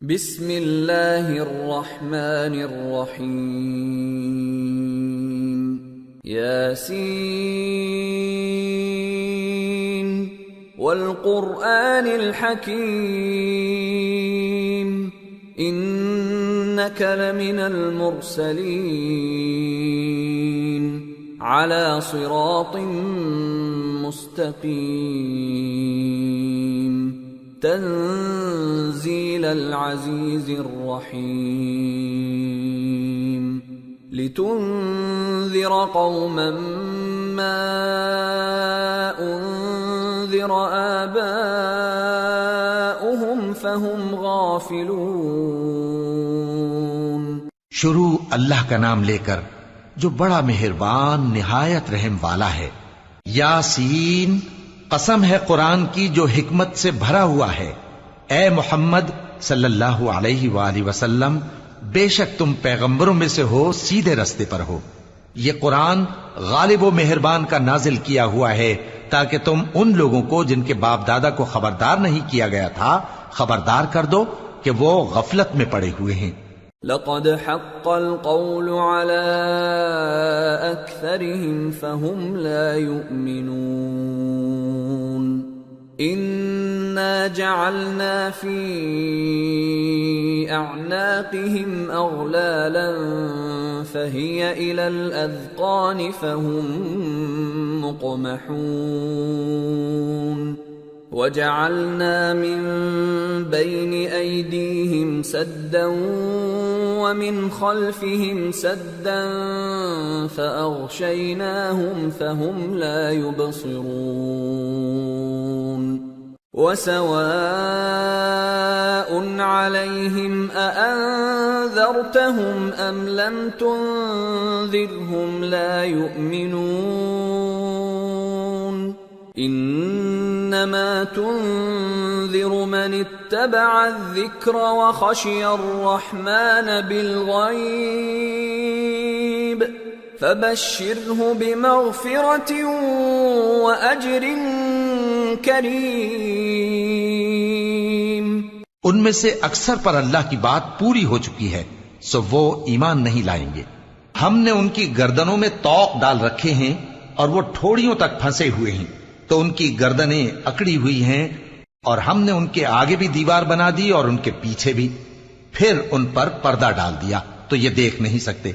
بسم اللہ الرحمن الرحیم یاسین والقرآن الحکیم انک لمن المرسلین علی صراط مستقیم تنزیل العزیز الرحیم لتنذر قوما ما انذر آباؤهم فهم غافلون۔ شروع اللہ کا نام لے کر جو بڑا مہربان نہایت رحم والا ہے۔ یاسین، قسم ہے قرآن کی جو حکمت سے بھرا ہوا ہے۔ اے محمد صلی اللہ علیہ وآلہ وسلم، بے شک تم پیغمبروں میں سے ہو، سیدھے رستے پر ہو۔ یہ قرآن غالب و مہربان کا نازل کیا ہوا ہے تاکہ تم ان لوگوں کو جن کے باپ دادا کو خبردار نہیں کیا گیا تھا خبردار کر دو کہ وہ غفلت میں پڑے ہوئے ہیں۔ لقد حق القول على أكثرهم فهم لا يؤمنون إنا جعلنا في أعناقهم أغلالا فهي إلى الأذقان فهم مقمحون وجعلنا من بين أيديهم سدا ومن خلفهم سدا فأغشيناهم فهم لا يبصرون وسواء عليهم أأنذرتهم أم لم تنذرهم لا يؤمنون انما تنذر من اتبع الذکر وخشی الرحمن بالغیب فبشره بمغفرة واجر کریم۔ ان میں سے اکثر پر اللہ کی بات پوری ہو چکی ہے سو وہ ایمان نہیں لائیں گے۔ ہم نے ان کی گردنوں میں طوق ڈال رکھے ہیں اور وہ ٹھوڑیوں تک پھنسے ہوئے ہیں تو ان کی گردنیں اکڑی ہوئی ہیں، اور ہم نے ان کے آگے بھی دیوار بنا دی اور ان کے پیچھے بھی، پھر ان پر پردہ ڈال دیا تو یہ دیکھ نہیں سکتے۔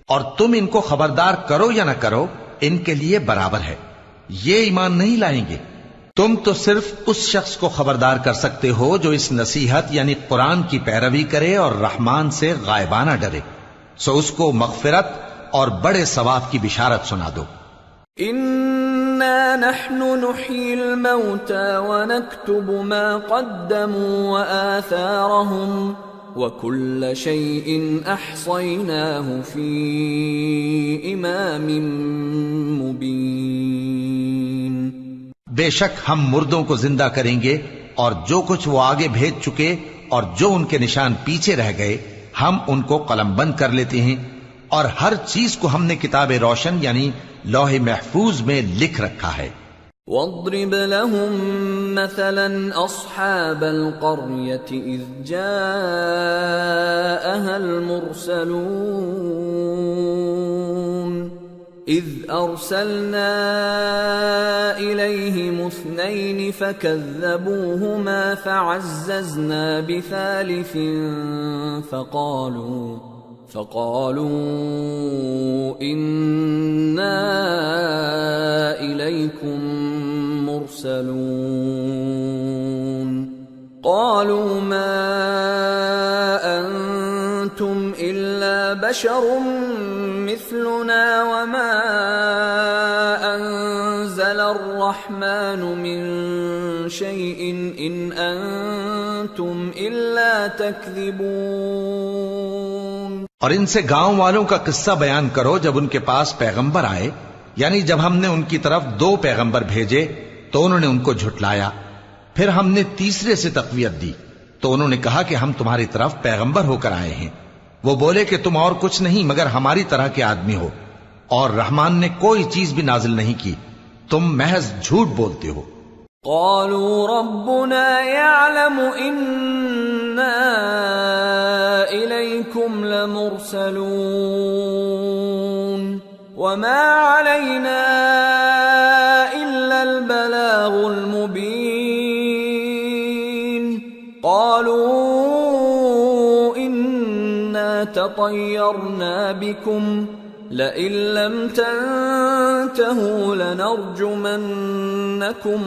اور تم ان کو خبردار کرو یا نہ کرو ان کے لیے برابر ہے، یہ ایمان نہیں لائیں گے۔ تم تو صرف اس شخص کو خبردار کر سکتے ہو جو اس نصیحت یعنی قرآن کی پیروی کرے اور رحمان سے غائبانہ ڈرے، سو اس کو مغفرت اور بڑے ثواب کی بشارت سنا دو۔ اِنَّا نَحْنُ نُحْيِي الْمَوْتَى وَنَكْتُبُ مَا قَدَّمُوا وَآثَارَهُمْ وَكُلَّ شَيْءٍ أَحْصَيْنَاهُ فِي إِمَامٍ مُبِينٍ۔ بے شک ہم مردوں کو زندہ کریں گے اور جو کچھ وہ آگے بھیج چکے اور جو ان کے نشان پیچھے رہ گئے ہم ان کو قلم بند کر لیتے ہیں، اور ہر چیز کو ہم نے کتاب روشن یعنی لوح محفوظ میں لکھ رکھا ہے۔ وَاضْرِبْ لَهُمْ مَثَلًا أَصْحَابَ الْقَرْيَةِ إِذْ جَاءَهَا الْمُرْسَلُونَ إِذْ أَرْسَلْنَا إِلَيْهِمُ اثْنَيْنِ فَكَذَّبُوهُمَا فَعَزَّزْنَا بِثَالِثٍ فقالوا إنا إليكم مرسلون قالوا ما أنتم إلا بشر مثلنا وما أنزل الرحمن من شيء إن أنتم إلا تكذبون۔ اور ان سے گاؤں والوں کا قصہ بیان کرو جب ان کے پاس پیغمبر آئے، یعنی جب ہم نے ان کی طرف 2 پیغمبر بھیجے تو انہوں نے ان کو جھٹلایا، پھر ہم نے تیسرے سے تقویت دی تو انہوں نے کہا کہ ہم تمہاری طرف پیغمبر ہو کر آئے ہیں۔ وہ بولے کہ تم اور کچھ نہیں مگر ہماری طرح کے آدمی ہو، اور رحمان نے کوئی چیز بھی نازل نہیں کی، تم محض جھوٹ بولتے ہو۔ قالوا ربنا يعلم إنا لمرسلون وما علينا إلا البلاغ المبين قالوا إنا تطيرنا بكم لئن لم تنتهوا لنرجمنكم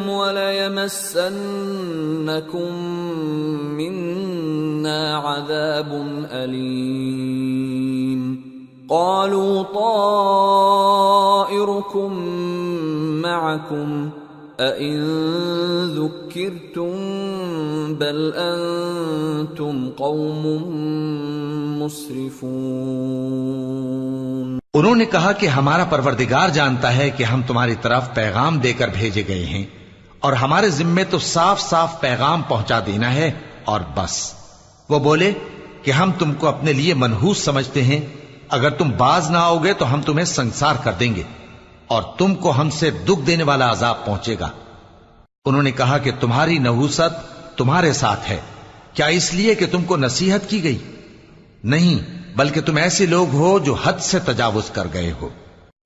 وليمسنكم منا عذاب أليم قالوا طائركم معكم أئن ذكرتم بل أنتم قوم مسرفون انہوں نے کہا کہ ہمارا پروردگار جانتا ہے کہ ہم تمہاری طرف پیغام دے کر بھیجے گئے ہیں اور ہمارے ذمے تو صاف صاف پیغام پہنچا دینا ہے اور بس۔ وہ بولے کہ ہم تم کو اپنے لیے منحوس سمجھتے ہیں، اگر تم باز نہ آؤ گے تو ہم تمہیں سنسار کر دیں گے اور تم کو ہم سے دکھ دینے والا عذاب پہنچے گا۔ انہوں نے کہا کہ تمہاری نحوست تمہارے ساتھ ہے، کیا اس لیے کہ تم کو نصیحت کی گئی؟ نہیں، بلکہ تم ایسے لوگ ہو جو حد سے تجاوز کر گئے ہو۔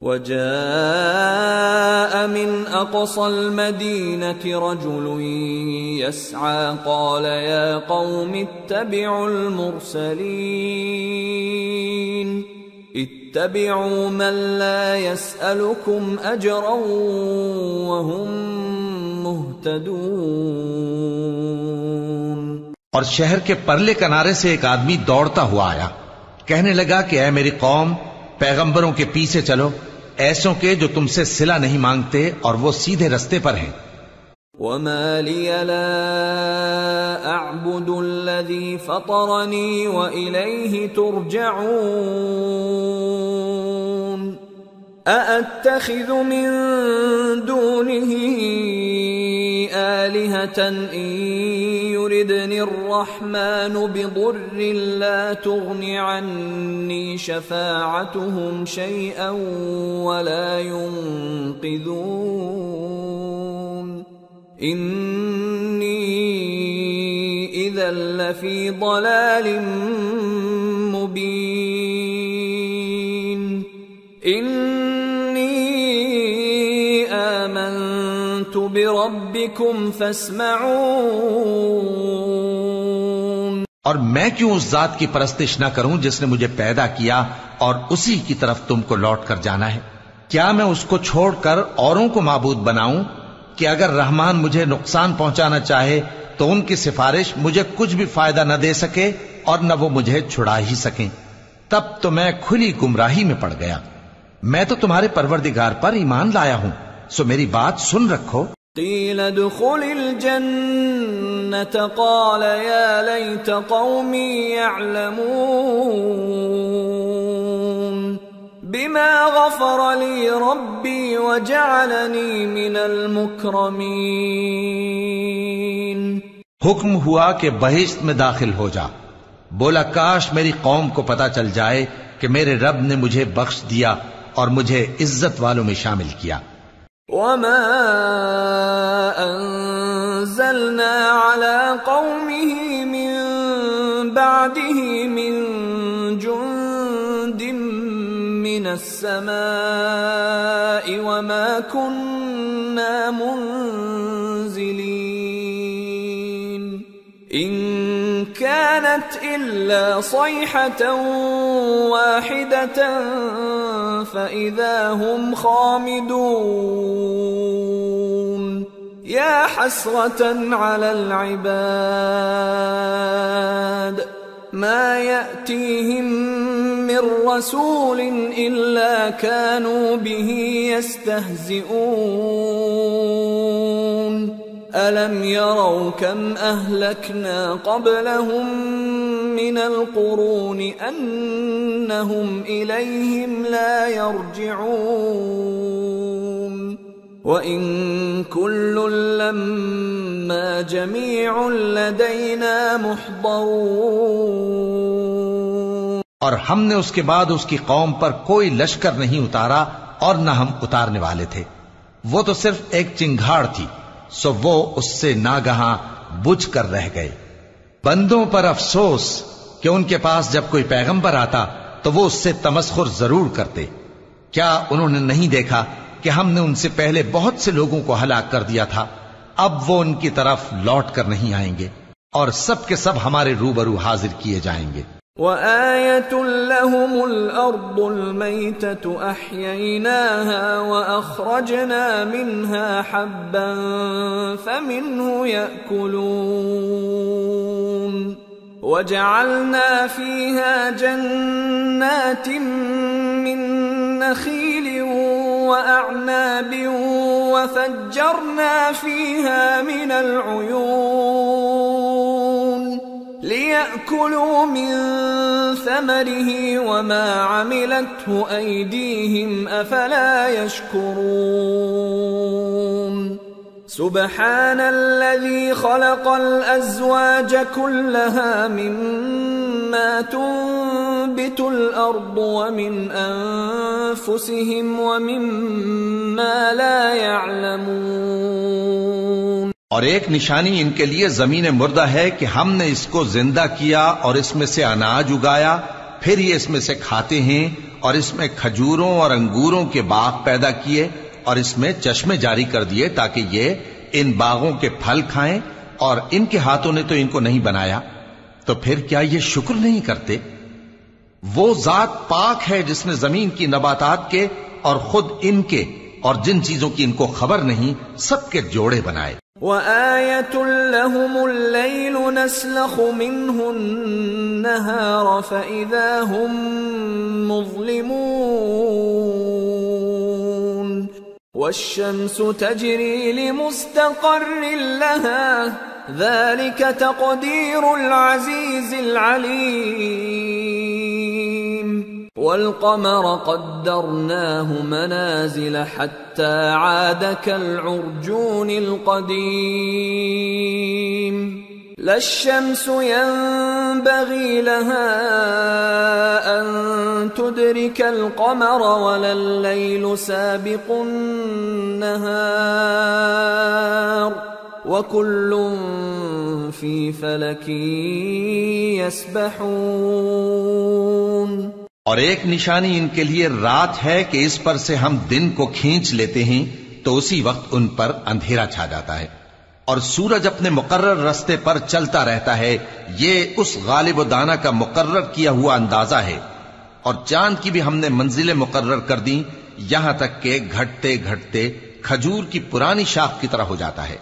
وجاء من أقصى المدينة رجل يسعى قال يا قوم اتبعوا المرسلين اتبعوا من لا يسألكم أجرا وهم مهتدون۔ اور شہر کے پرلے کنارے سے ایک آدمی دوڑتا ہوا آیا، کہنے لگا کہ اے میری قوم، پیغمبروں کے پیچھے چلو، ایسوں کے جو تم سے صلہ نہیں مانگتے اور وہ سیدھے رستے پر ہیں۔ وما لي لا أعبد الذي فطرني وإليه ترجعون أأتخذ من دونه آلهة إن يردني الرحمن بضر لا تغن عني شفاعتهم شيئا ولا ينقذون إني إذا لفي ضلال مبين إني آمنت بربكم فاسمعون۔ اور میں کیوں اس ذات کی پرستش نہ کروں جس نے مجھے پیدا کیا اور اسی کی طرف تم کو لوٹ کر جانا ہے؟ کیا میں اس کو چھوڑ کر اوروں کو معبود بناؤں کہ اگر رحمان مجھے نقصان پہنچانا چاہے تو ان کی سفارش مجھے کچھ بھی فائدہ نہ دے سکے اور نہ وہ مجھے چھڑا ہی سکیں؟ تب تو میں کھلی گمراہی میں پڑ گیا۔ میں تو تمہارے پروردگار پر ایمان لایا ہوں، سو میری بات سن رکھو۔ قیل ادخل الجنة قال یا لیت قومی یعلمون بما غفر لی ربی وجعلنی من المکرمین۔ حکم ہوا کہ بہشت میں داخل ہو جا۔ بولا کاش میری قوم کو پتا چل جائے کہ میرے رب نے مجھے بخش دیا اور مجھے عزت والوں میں شامل کیا۔ وما انزلنا على قومه من بعده من جند من السماء وما كنا منزلين إن كانت إلا صيحة واحدة فإذا هم خامدون يا حسرة على العباد ما يأتيهم من رسول إلا كانوا به يستهزئون ألم يروا كم أهلكنا قبلهم من القرون أنهم إليهم لا يرجعون وإن كل لما جميع لدينا محضرون۔ اور ہم نے اس کے بعد اس کی قوم پر کوئی لشکر نہیں اتارا اور نہ ہم اتارنے والے تھے، وہ تو صرف ایک چنگھاڑ تھی، سو وہ اس سے ناگہاں بجھ کر رہ گئے۔ بندوں پر افسوس، کہ ان کے پاس جب کوئی پیغمبر آتا تو وہ اس سے تمسخر ضرور کرتے. کیا انہوں نے نہیں دیکھا کہ ہم نے ان سے پہلے بہت سے لوگوں کو ہلاک کر دیا تھا؟ اب وہ ان کی طرف لوٹ کر نہیں آئیں گے اور سب کے سب ہمارے روبرو حاضر کیے جائیں گے. وَآيَةٌ لَهُمُ الْأَرْضُ الْمَيْتَةُ أَحْيَيْنَاهَا وَأَخْرَجْنَا مِنْهَا حَبًّا فَمِنْهُ يَأْكُلُونَ وَجَعَلْنَا فِيهَا جَنَّاتٍ مِّن نَّخِيلٍ وَأَعْنَابٍ وَفَجَّرْنَا فِيهَا مِنَ الْعُيُونِ لِيَأْكُلُوا مِن ثَمَرِهِ وَمَا عَمِلَتْهُ أَيْدِيهِمْ أَفَلَا يَشْكُرُونَ سُبْحَانَ الَّذِي خَلَقَ الْأَزْوَاجَ كُلَّهَا مِمَّا تُنبِتُ الْأَرْضُ وَمِنْ أَنفُسِهِمْ وَمِمَّا لَا يَعْلَمُونَ. اور ایک نشانی ان کے لیے زمین مردہ ہے کہ ہم نے اس کو زندہ کیا اور اس میں سے اناج اگایا، پھر یہ اس میں سے کھاتے ہیں، اور اس میں کھجوروں اور انگوروں کے باغ پیدا کیے اور اس میں چشمے جاری کر دیے تاکہ یہ ان باغوں کے پھل کھائیں، اور ان کے ہاتھوں نے تو ان کو نہیں بنایا، تو پھر کیا یہ شکر نہیں کرتے؟ وہ ذات پاک ہے جس نے زمین کی نباتات کے اور خود ان کے اور جن چیزوں کی ان کو خبر نہیں سب کے جوڑے بنائے. وَآيَةٌ لَهُمُ اللَّيْلُ نَسْلَخُ مِنْهُ النَّهَارَ فَإِذَا هُمْ مُظْلِمُونَ وَالشَّمْسُ تَجْرِي لِمُسْتَقَرٍّ لَهَا ذَلِكَ تَقْدِيرُ الْعَزِيزِ الْعَلِيمِ. وَالْقَمَرَ قَدَّرْنَاهُ مَنَازِلَ حَتَّى عَادَ كَالْعُرْجُونِ الْقَدِيمِ. لَا الشَّمْسُ يَنبَغِي لَهَا أَن تُدْرِكَ الْقَمَرَ وَلَا اللَّيْلُ سَابِقُ النَّهَارِ وَكُلٌّ فِي فَلَكٍ يَسْبَحُونَ. اور ایک نشانی ان کے لیے رات ہے کہ اس پر سے ہم دن کو کھینچ لیتے ہیں تو اسی وقت ان پر اندھیرا چھا جاتا ہے، اور سورج اپنے مقرر راستے پر چلتا رہتا ہے. یہ اس غالب و دانا کا مقرر کیا ہوا اندازہ ہے. اور چاند کی بھی ہم نے منزلیں مقرر کر دیں یہاں تک کہ گھٹتے گھٹتے کھجور کی پرانی شاخ کی طرح ہو جاتا ہے.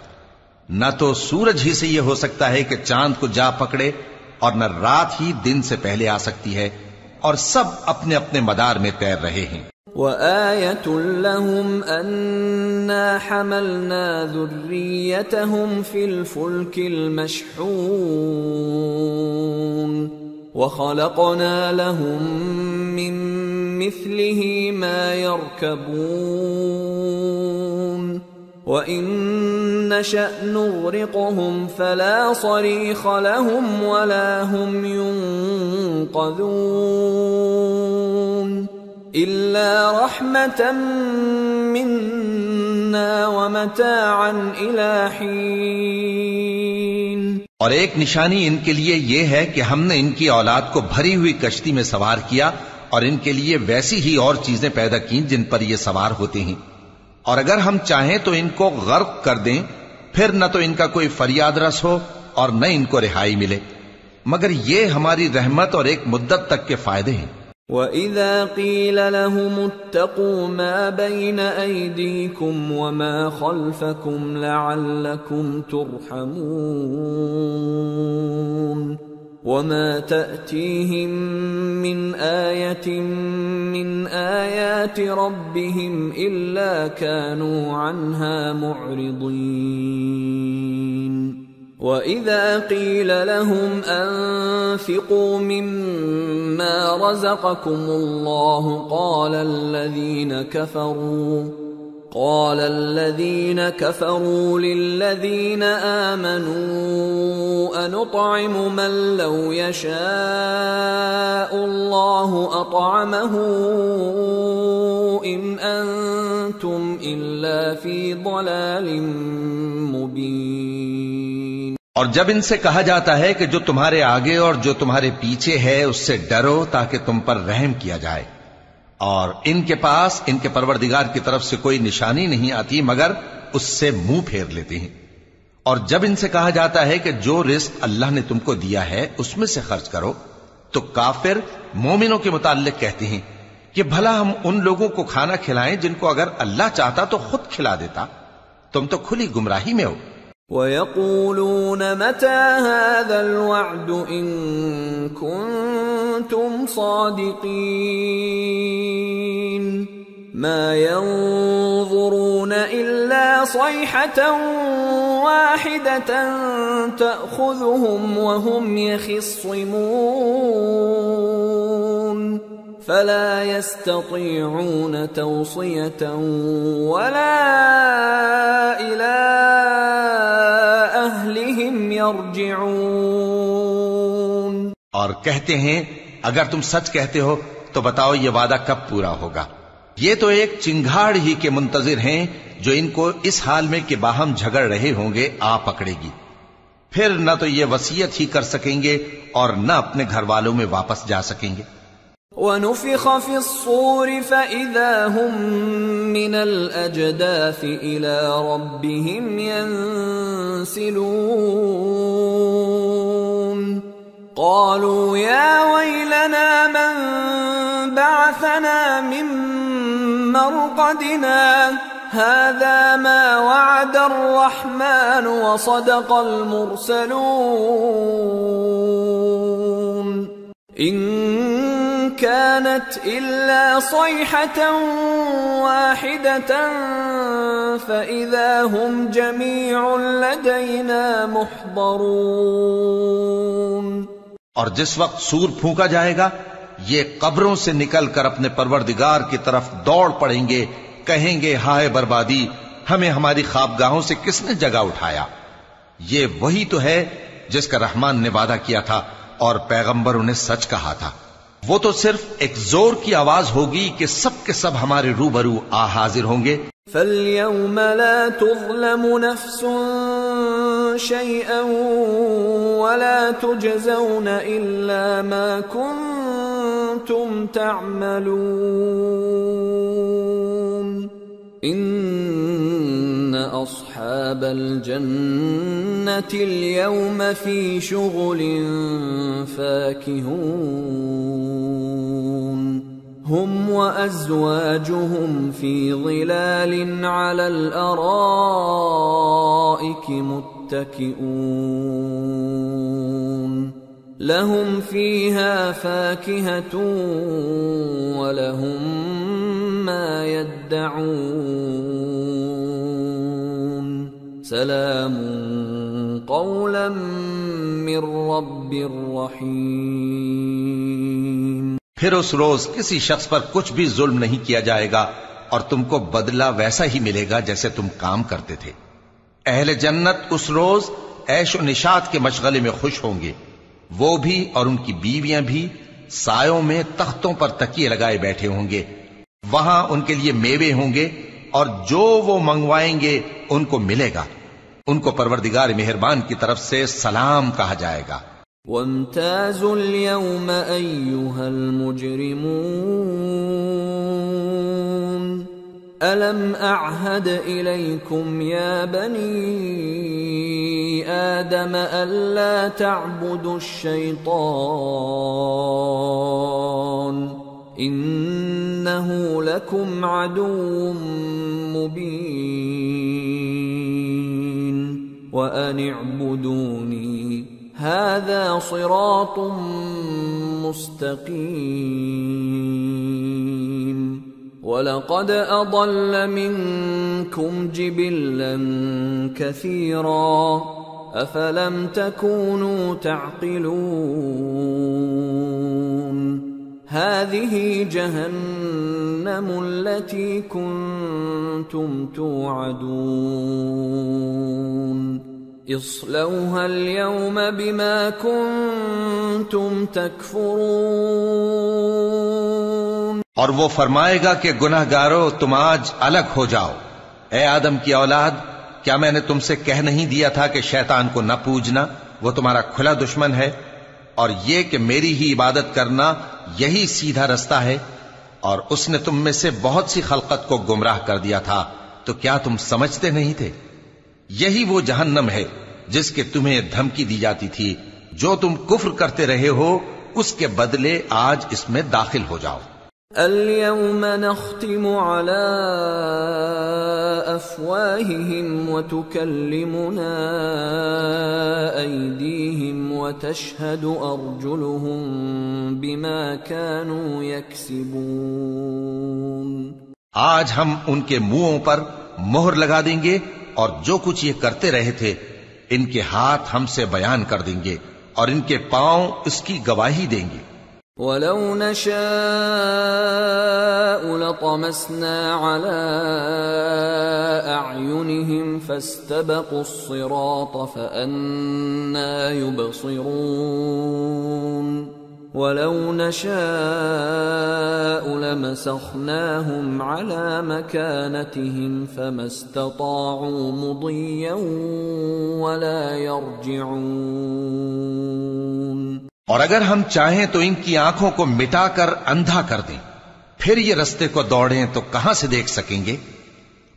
نہ تو سورج ہی سے یہ ہو سکتا ہے کہ چاند کو جا پکڑے، اور نہ رات ہی دن سے پہلے آ سکتی ہے، اور سب اپنے اپنے مدار میں تیر رہے ہیں. وَآيَةٌ لَهُمْ أَنَّا حَمَلْنَا ذُرِّيَّتَهُمْ فِي الْفُلْكِ الْمَشْحُونِ وَخَلَقْنَا لَهُم مِّن مِّثْلِهِ مَا يَرْكَبُونَ وَإِن نَّشَأْ نُغْرِقْهُمْ فَلَا صَرِيخَ لَهُمْ وَلَا هُمْ يُنقَذُونَ إِلَّا رَحْمَةً مِّنَّا وَمَتَاعًا إِلَى حِينٍ. اور ایک نشانی ان کے لیے یہ ہے کہ ہم نے ان کی اولاد کو بھری ہوئی کشتی میں سوار کیا، اور ان کے لیے ویسی ہی اور چیزیں پیدا کی جن پر یہ سوار ہوتے ہیں. اور اگر ہم چاہیں تو ان کو غرق کر دیں، پھر نہ تو ان کا کوئی فریاد رس ہو اور نہ ان کو رہائی ملے، مگر یہ ہماری رحمت اور ایک مدت تک کے فائدے ہیں. وَإِذَا قِيلَ لَهُمُ اتَّقُوا مَا بَيْنَ أَيْدِيكُمْ وَمَا خَلْفَكُمْ لَعَلَّكُمْ تُرْحَمُونَ وَمَا تَأْتِيهِمْ مِنْ آيَةٍ مِّنْ آيَاتِ رَبِّهِمْ إِلَّا كَانُوا عَنْهَا مُعْرِضِينَ. وَإِذَا قِيلَ لَهُمْ أَنفِقُوا مِمَّا رَزَقَكُمُ اللَّهُ قَالَ الَّذِينَ كَفَرُوا لِلَّذِينَ آمَنُوا أَنُطْعِمُ مَن لَّوْ يَشَاءُ اللَّهُ أَطْعَمَهُ إِنْ أَنتُمْ إِلَّا فِي ضَلَالٍ مُّبِينٍ. اور جب ان سے کہا جاتا ہے کہ جو تمہارے آگے اور جو تمہارے پیچھے ہے اس سے ڈرو تاکہ تم پر رحم کیا جائے، اور ان کے پاس ان کے پروردگار کی طرف سے کوئی نشانی نہیں آتی مگر اس سے منہ پھیر لیتے ہیں، اور جب ان سے کہا جاتا ہے کہ جو رزق اللہ نے تم کو دیا ہے اس میں سے خرچ کرو، تو کافر مومنوں کے متعلق کہتے ہیں کہ بھلا ہم ان لوگوں کو کھانا کھلائیں جن کو اگر اللہ چاہتا تو خود کھلا دیتا، تم تو کھلی گمراہی میں ہو۔ وَيَقُولُونَ مَتَى هَذَا الْوَعْدُ إِن كُنتُمْ صَادِقِينَ مَا يَنظُرُونَ إِلَّا صَيْحَةً وَاحِدَةً تَأْخُذُهُمْ وَهُمْ يَخِصِّمُونَ فَلَا يَسْتَطِيعُونَ تَوْصِيَةً وَلَا إِلَىٰ أَهْلِهِمْ يَرْجِعُونَ۔ اور کہتے ہیں اگر تم سچ کہتے ہو تو بتاؤ یہ وعدہ کب پورا ہوگا؟ یہ تو ایک چنگھاڑ ہی کے منتظر ہیں جو ان کو اس حال میں کہ باہم جھگڑ رہے ہوں گے آ پکڑے گی، پھر نہ تو یہ وصیت ہی کر سکیں گے اور نہ اپنے گھر والوں میں واپس جا سکیں گے۔ وَنُفِخَ فِي الصُّورِ فَإِذَا هُم مِّنَ الْأَجْدَاثِ إِلَىٰ رَبِّهِمْ يَنسِلُونَ قَالُوا يَا وَيْلَنَا مَن بَعَثَنَا مِن مَّرْقَدِنَا هَٰذَا مَا وَعَدَ الرَّحْمَٰنُ وَصَدَقَ الْمُرْسَلُونَ إِن كَانَتْ إِلَّا صَيْحَةً وَاحِدَةً فَإِذَا هُمْ جَمِيعٌ لَدَيْنَا مُحْضَرُونَ۔ اور جس وقت سور پھونکا جائے گا یہ قبروں سے نکل کر اپنے پروردگار کی طرف دوڑ پڑیں گے، کہیں گے ہائے بربادی، ہمیں ہماری خوابگاہوں سے کس نے جگہ اٹھایا؟ یہ وہی تو ہے جس کا رحمان نے وعدہ کیا تھا اور پیغمبروں نے سچ کہا تھا۔ وہ تو صرف ایک زور کی آواز ہوگی کہ سب کے سب ہمارے روبرو آ حاضر ہوں گے۔ فَالْيَوْمَ لَا تُظْلَمُ نَفْسٌ شَيْئًا وَلَا تُجْزَوْنَ إِلَّا مَا كُنتُمْ تَعْمَلُونَ إِنَّ أَصْحَابَ الْجَنَّةِ الْيَوْمَ فِي شُغُلٍ فَاكِهُونَ هُمْ وَأَزْوَاجُهُمْ فِي ظِلَالٍ عَلَى الْأَرَائِكِ مُتَّكِئُونَ لَهُمْ فِيهَا فَاكِهَةٌ وَلَهُمْ مَا يَدَّعُونَ سَلَامٌ قَوْلًا مِّن رَّبٍّ رَّحِيمٍ۔ پھر اس روز کسی شخص پر کچھ بھی ظلم نہیں کیا جائے گا اور تم کو بدلہ ویسا ہی ملے گا جیسے تم کام کرتے تھے۔ اہل جنت اس روز عیش و نشاط کے مشغلے میں خوش ہوں گے، وہ بھی اور ان کی بیویاں بھی سایوں میں تختوں پر تکیے لگائے بیٹھے ہوں گے، وہاں ان کے لیے میوے ہوں گے اور جو وہ منگوائیں گے ان کو ملے گا، ان کو پروردگار مہربان کی طرف سے سلام کہا جائے گا۔ وَامْتَازُوا الْيَوْمَ أَيُّهَا الْمُجْرِمُونَ أَلَمْ أَعْهَدْ إِلَيْكُمْ يَا بَنِي آدَمَ أَلَّا تَعْبُدُوا الشَّيْطَانَ إِنَّهُ لَكُمْ عَدُوٌّ مُّبِينٌ وَأَنِ اعْبُدُونِي هَذَا صِرَاطٌ مُّسْتَقِيمٌ وَلَقَدْ أَضَلَّ مِنكُمْ جِبِلًّا كَثِيرًا أَفَلَمْ تَكُونُوا تَعْقِلُونَ هَذِهِ جَهَنَّمُ الَّتِي كُنتُمْ تُوعَدُونَ اصْلَوْهَا الْيَوْمَ بِمَا كُنتُمْ تَكْفُرُونَ اور وہ فرمائے گا کہ گناہ گارو تم آج الگ ہو جاؤ، اے آدم کی اولاد، کیا میں نے تم سے کہہ نہیں دیا تھا کہ شیطان کو نہ پوجنا، وہ تمہارا کھلا دشمن ہے، اور یہ کہ میری ہی عبادت کرنا یہی سیدھا رستہ ہے؟ اور اس نے تم میں سے بہت سی خلقت کو گمراہ کر دیا تھا، تو کیا تم سمجھتے نہیں تھے؟ یہی وہ جہنم ہے جس کے تمہیں دھمکی دی جاتی تھی، جو تم کفر کرتے رہے ہو اس کے بدلے آج اس میں داخل ہو جاؤ۔ اليوم نختم على أفواههم وتكلمنا أيديهم وتشهد أرجلهم بما كانوا يكسبون۔ آج ہم ان کے منہوں پر مہر لگا دیں گے، اور جو کچھ یہ کرتے رہے تھے ان کے ہاتھ ہم سے بیان کر دیں گے، اور ان کے پاؤں اس کی گواہی دیں گے۔ وَلَوْ نَشَاءُ لَطَمَسْنَا عَلَىٰ أَعْيُنِهِمْ فَاسْتَبَقُوا الصِّرَاطَ فَأَنَّىٰ يُبْصِرُونَ وَلَوْ نَشَاءُ لَمَسَخْنَاهُمْ عَلَىٰ مَكَانَتِهِمْ فَمَا اسْتَطَاعُوا مُضِيًّا وَلَا يَرْجِعُونَ۔ اور اگر ہم چاہیں تو ان کی آنکھوں کو مٹا کر اندھا کر دیں، پھر یہ رستے کو دوڑیں تو کہاں سے دیکھ سکیں گے؟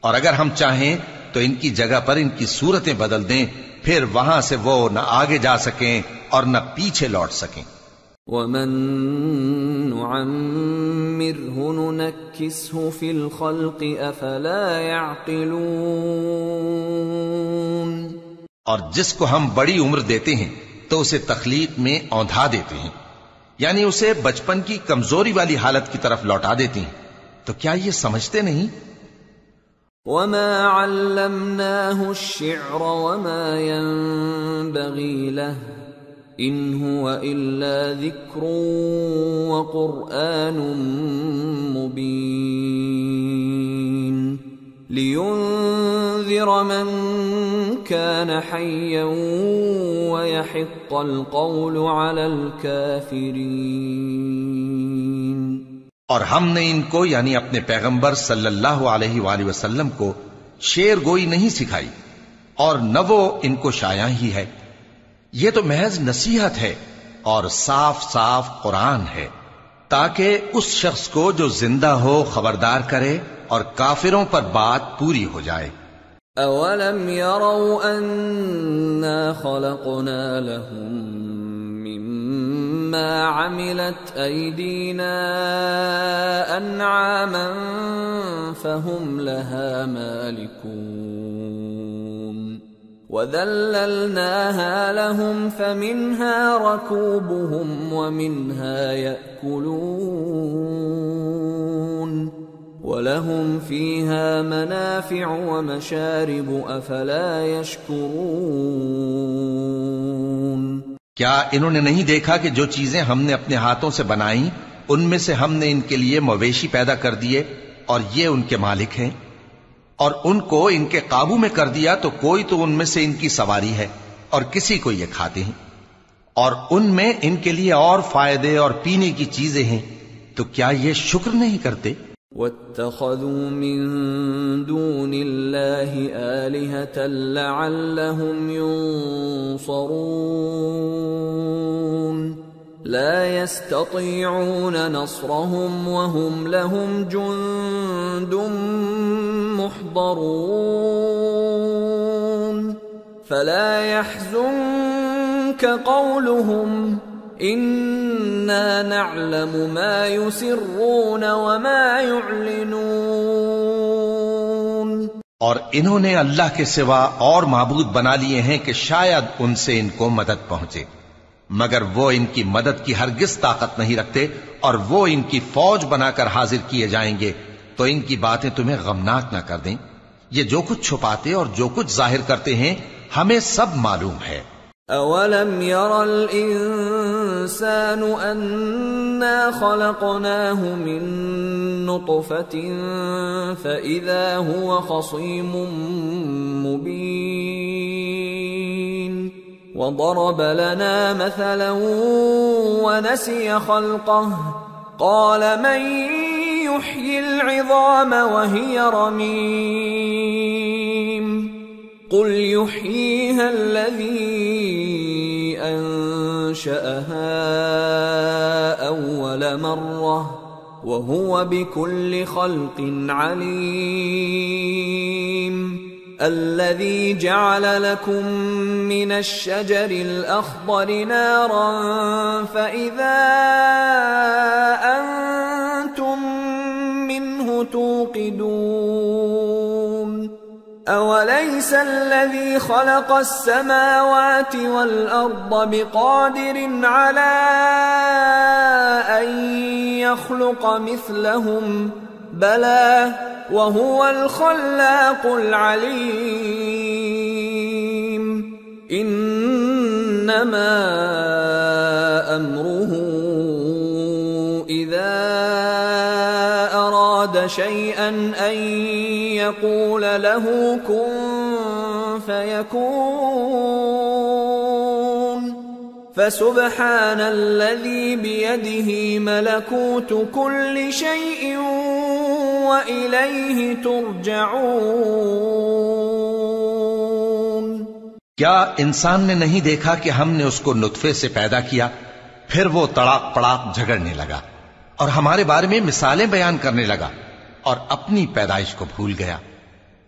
اور اگر ہم چاہیں تو ان کی جگہ پر ان کی صورتیں بدل دیں، پھر وہاں سے وہ نہ آگے جا سکیں اور نہ پیچھے لوٹ سکیں۔ وَمَن نُعَمِّرْهُ نُنَكِّسْهُ فِي الْخَلْقِ أَفَلَا يَعْقِلُونَ۔ اور جس کو ہم بڑی عمر دیتے ہیں تو اسے تخلیق میں اوندھا دیتے ہیں، یعنی اسے بچپن کی کمزوری والی حالت کی طرف لوٹا دیتے ہیں، تو کیا یہ سمجھتے نہیں؟ وَمَا عَلَّمْنَاهُ الشِّعْرَ وَمَا يَنبَغِي لَهُ إِنْ هُوَ إِلَّا ذِكْرٌ وَقُرْآنٌ مُبِينٌ لِيُنذِرَ مَن كَانَ حَيًّا وَيَحِقَّ الْقَوْلُ عَلَى الْكَافِرِينَ۔ اور ہم نے ان کو یعنی اپنے پیغمبر صلی اللہ علیہ وآلہ وسلم کو شعر گوئی نہیں سکھائی، اور نہ وہ ان کو شایع ہی ہے، یہ تو محض نصیحت ہے اور صاف صاف قرآن ہے، تاکہ اس شخص کو جو زندہ ہو خبردار کرے اور کافروں پر بات پوری ہو جائے۔ اولم يروا انا خلقنا لهم مما عملت ايدينا انعاما فهم لها مالكون وذللناها لهم فمنها ركوبهم ومنها يأكلون وَلَهُمْ فِيهَا مَنَافِعُ وَمَشَارِبُ أَفَلَا يَشْكُرُونَ۔ کیا انہوں نے نہیں دیکھا کہ جو چیزیں ہم نے اپنے ہاتھوں سے بنائیں ان میں سے ہم نے ان کے لیے مویشی پیدا کر دیے اور یہ ان کے مالک ہیں، اور ان کو ان کے قابو میں کر دیا تو کوئی تو ان میں سے ان کی سواری ہے اور کسی کو یہ کھاتے ہیں، اور ان میں ان کے لیے اور فائدے اور پینے کی چیزیں ہیں، تو کیا یہ شکر نہیں کرتے؟ وَاتَّخَذُوا مِن دُونِ اللَّهِ آلِهَةً لَعَلَّهُمْ يُنصَرُونَ لَا يَسْتَطِيعُونَ نَصْرَهُمْ وَهُمْ لَهُمْ جُندٌ مُحْضَرُونَ فَلَا يَحْزُنكَ قَوْلُهُمْ اِنَّا نَعْلَمُ مَا يُسِرُّونَ وَمَا يُعْلِنُونَ۔ اور انہوں نے اللہ کے سوا اور معبود بنا لیے ہیں کہ شاید ان سے ان کو مدد پہنچے، مگر وہ ان کی مدد کی ہرگز طاقت نہیں رکھتے، اور وہ ان کی فوج بنا کر حاضر کیے جائیں گے تو ان کی باتیں تمہیں غمناک نہ کر دیں۔ یہ جو کچھ چھپاتے اور جو کچھ ظاہر کرتے ہیں ہمیں سب معلوم ہے۔ اولم ير الانسان انا خلقناه من نطفة فاذا هو خصيم مبين وضرب لنا مثلا ونسي خلقه قال من يحيي العظام وهي رميم قل يحييها الذي أنشأها أول مرة وهو بكل خلق عليم الذي جعل لكم من الشجر الأخضر نارا فإذا أنتم منه توقدون أوليس الذي خلق السماوات والأرض بقادر على أن يخلق مثلهم بلى وهو الخلاق العليم إنما أمره إذا أراد شيئا أن يقول له كن فيكون فسبحان الذي بيده ملكوت كل شيء وإليه ترجعون کیا انسان نے نہیں دیکھا کہ ہم نے اس کو نطفے سے پیدا کیا پھر وہ تڑاک پڑاک جھگڑنے لگا اور ہمارے بارے میں مثالیں بیان کرنے لگا اور اپنی پیدائش کو بھول گیا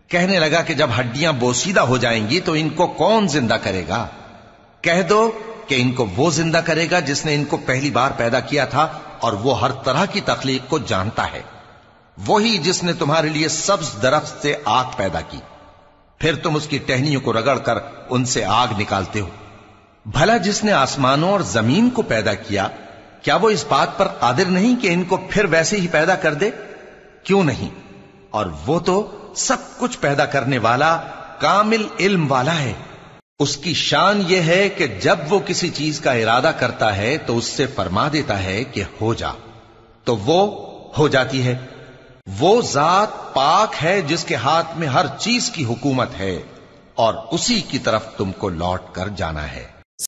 کہنے لگا کہ جب ہڈیاں بوسیدہ ہو جائیں گی تو ان کو کون زندہ کرے گا کہہ دو کہ ان کو وہ زندہ کرے گا جس نے ان کو پہلی بار پیدا کیا تھا اور وہ ہر طرح کی تخلیق کو جانتا ہے وہی جس نے تمہارے لیے سبز درخت سے آگ پیدا کی پھر تم اس کی ٹہنیوں کو رگڑ کر ان سے آگ نکالتے ہو بھلا جس نے آسمانوں اور زمین کو پیدا کیا کیا وہ اس بات پر قادر نہیں کہ ان کو پھر ویسے ہی پیدا کر دے کیوں نہیں اور وہ تو سب کچھ پیدا کرنے والا کامل علم والا ہے اس کی شان یہ ہے کہ جب وہ کسی چیز کا ارادہ کرتا ہے تو اس سے فرما دیتا ہے کہ ہو جا تو وہ ہو جاتی ہے وہ ذات پاک ہے جس کے ہاتھ میں ہر چیز کی حکومت ہے اور اسی کی طرف تم کو لوٹ کر جانا ہے